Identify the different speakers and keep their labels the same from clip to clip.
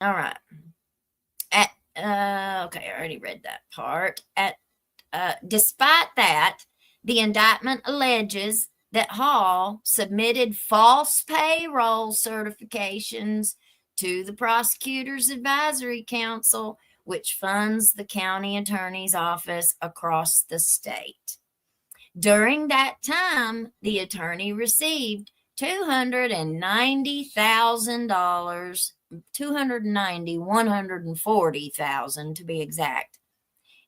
Speaker 1: All right. Okay, I already read that part. Despite that, the indictment alleges that Hall submitted false payroll certifications to the Prosecutor's Advisory Council, which funds the county attorney's office across the state. During that time, the attorney received $290,000, 140,000 to be exact,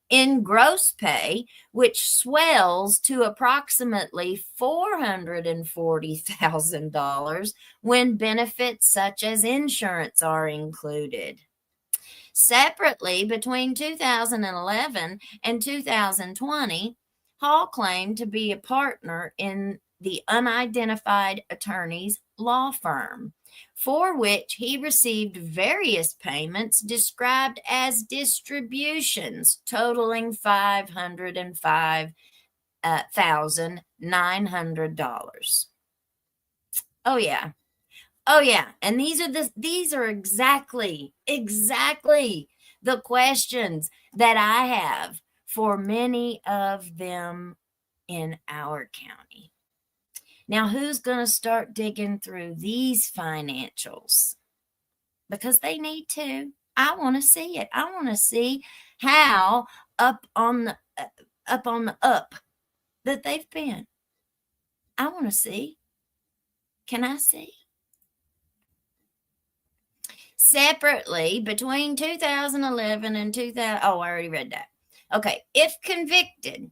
Speaker 1: in gross pay, which swells to approximately $440,000 when benefits such as insurance are included. Separately, between 2011 and 2020, Hall claimed to be a partner in the unidentified attorney's law firm, for which he received various payments described as distributions totaling $505,900. Oh yeah. Oh yeah, and these are exactly the questions that I have for many of them in our county. Now, who's going to start digging through these financials? Because they need to. I want to see it. I want to see how up on the up that they've been. I want to see. Can I see? Separately, between 2011 and 2000, oh, I already read that. Okay, if convicted,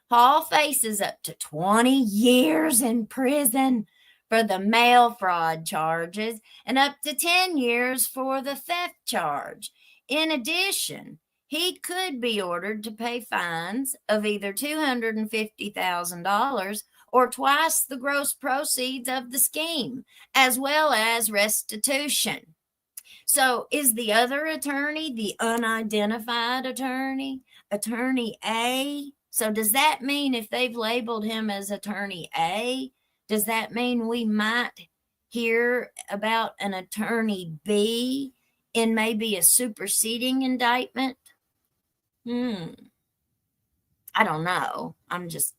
Speaker 1: Hall faces up to 20 years in prison for the mail fraud charges and up to 10 years for the theft charge. In addition, he could be ordered to pay fines of either $250,000 or twice the gross proceeds of the scheme, as well as restitution. So is the other attorney the unidentified attorney, attorney A? So does that mean if they've labeled him as attorney A, does that mean we might hear about an attorney B in maybe a superseding indictment? I don't know. I'm just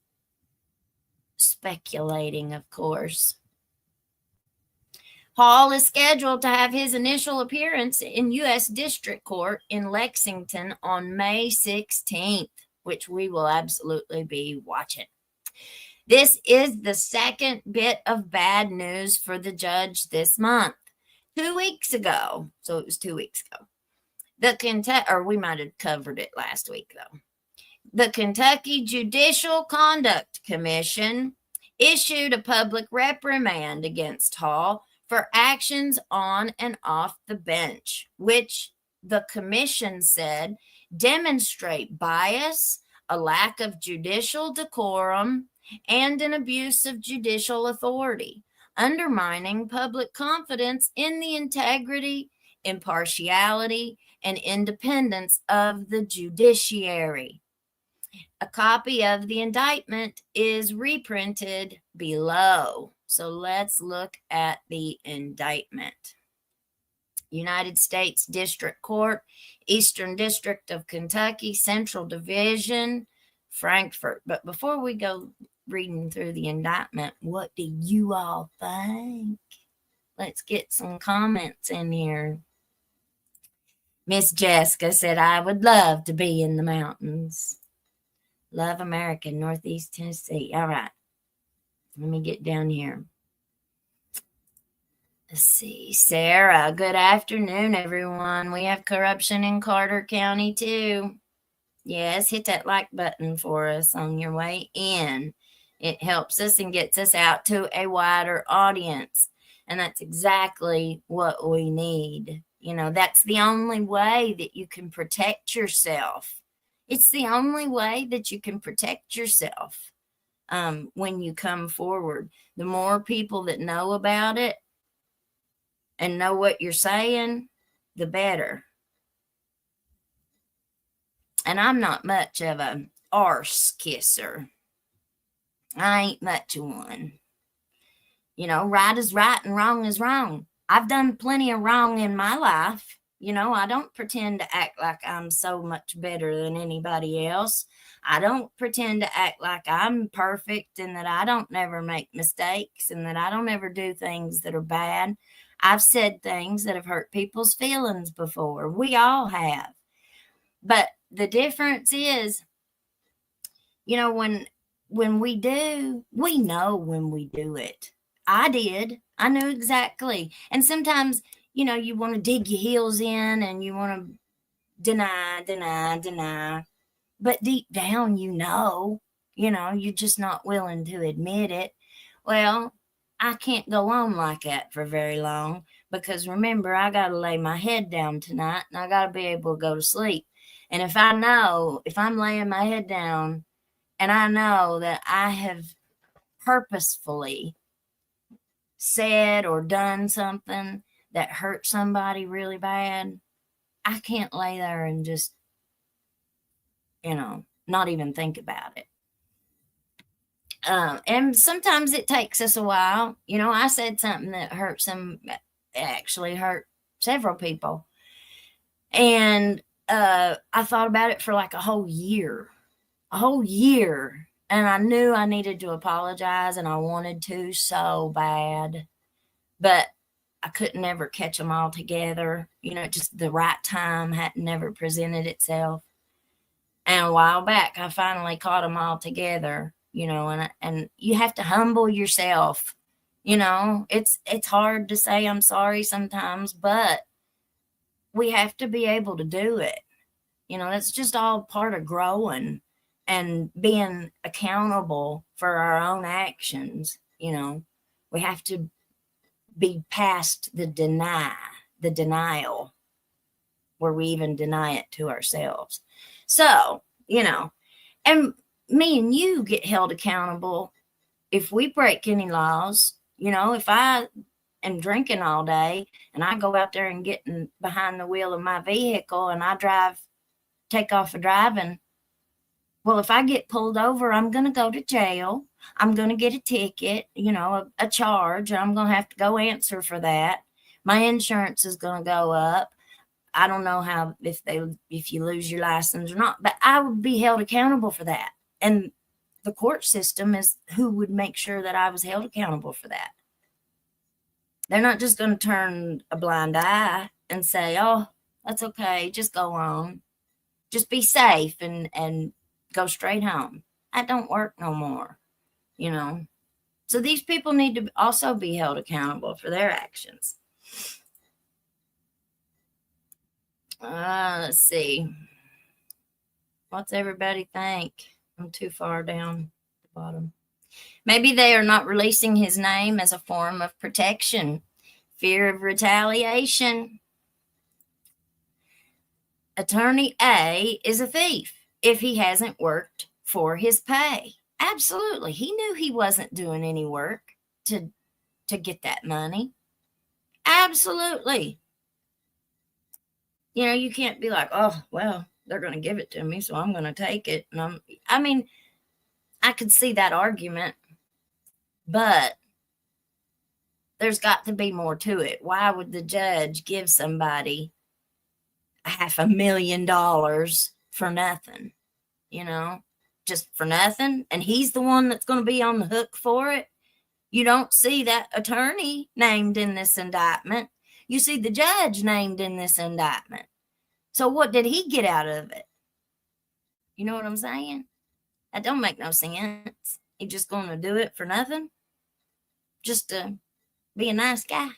Speaker 1: speculating, of course. Hall is scheduled to have his initial appearance in U.S. District Court in Lexington on May 16th, which we will absolutely be watching. This is the second bit of bad news for the judge this month. 2 weeks ago, so it was 2 weeks ago, we might have covered it last week though. The Kentucky Judicial Conduct Commission issued a public reprimand against Hall for actions on and off the bench, which the commission said demonstrate bias, a lack of judicial decorum, and an abuse of judicial authority, undermining public confidence in the integrity, impartiality, and independence of the judiciary. A copy of the indictment is reprinted below. So let's look at the indictment. United States District Court, Eastern District of Kentucky, Central Division, Frankfort. But before we go reading through the indictment, what do you all think? Let's get some comments in here. Miss Jessica said, I would love to be in the mountains. Love America, Northeast Tennessee. All right. Let me get down here. Let's see. Sarah, good afternoon, everyone. We have corruption in Carter County, too. Yes, hit that like button for us on your way in. It helps us and gets us out to a wider audience. And that's exactly what we need. You know, that's the only way that you can protect yourself. It's the only way that you can protect yourself when you come forward. The more people that know about it and know what you're saying, the better. And I'm not much of a arse kisser. I ain't much of one. You know, right is right and wrong is wrong. I've done plenty of wrong in my life. I don't pretend to act like I'm so much better than anybody else. I don't pretend to act like I'm perfect and that I don't never make mistakes and that I don't ever do things that are bad. I've said things that have hurt people's feelings before. We all have. But the difference is, when we do, we know when we do it. I did. I knew exactly. And sometimes, you want to dig your heels in and you want to deny, deny, deny. But deep down, you're just not willing to admit it. Well, I can't go on like that for very long because remember, I got to lay my head down tonight and I got to be able to go to sleep. And if I'm laying my head down and I know that I have purposefully said or done something that hurt somebody really bad, I can't lay there and just, not even think about it. And sometimes it takes us a while. I said something that actually hurt several people. And I thought about it for like a whole year. And I knew I needed to apologize and I wanted to so bad. But I couldn't ever catch them all together. Just the right time had never presented itself. And a while back, I finally caught them all together, and you have to humble yourself. It's hard to say I'm sorry sometimes, but we have to be able to do it. That's just all part of growing and being accountable for our own actions. We have to be past the denial where we even deny it to ourselves. So, and me and you get held accountable if we break any laws. If I am drinking all day and I go out there and get behind the wheel of my vehicle and I take off of driving, well, if I get pulled over, I'm going to go to jail. I'm going to get a ticket, a charge. I'm going to have to go answer for that. My insurance is going to go up. I don't know how if you lose your license or not, but I would be held accountable for that. And the court system is who would make sure that I was held accountable for that. They're not just going to turn a blind eye and say, "Oh, that's okay, just go on. Just be safe and go straight home." That don't work no more, So these people need to also be held accountable for their actions. Let's see. What's everybody think? I'm too far down the bottom. Maybe they are not releasing his name as a form of protection. Fear of retaliation. Attorney A is a thief if he hasn't worked for his pay. Absolutely. He knew he wasn't doing any work to get that money. Absolutely. You can't be like, "Oh, well, they're going to give it to me, so I'm going to take it." And I could see that argument, but there's got to be more to it. Why would the judge give somebody $500,000 for nothing? Just for nothing? And he's the one that's going to be on the hook for it. You don't see that attorney named in this indictment. You see the judge named in this indictment. So what did he get out of it? You know what I'm saying? That don't make no sense. He just going to do it for nothing? Just to be a nice guy?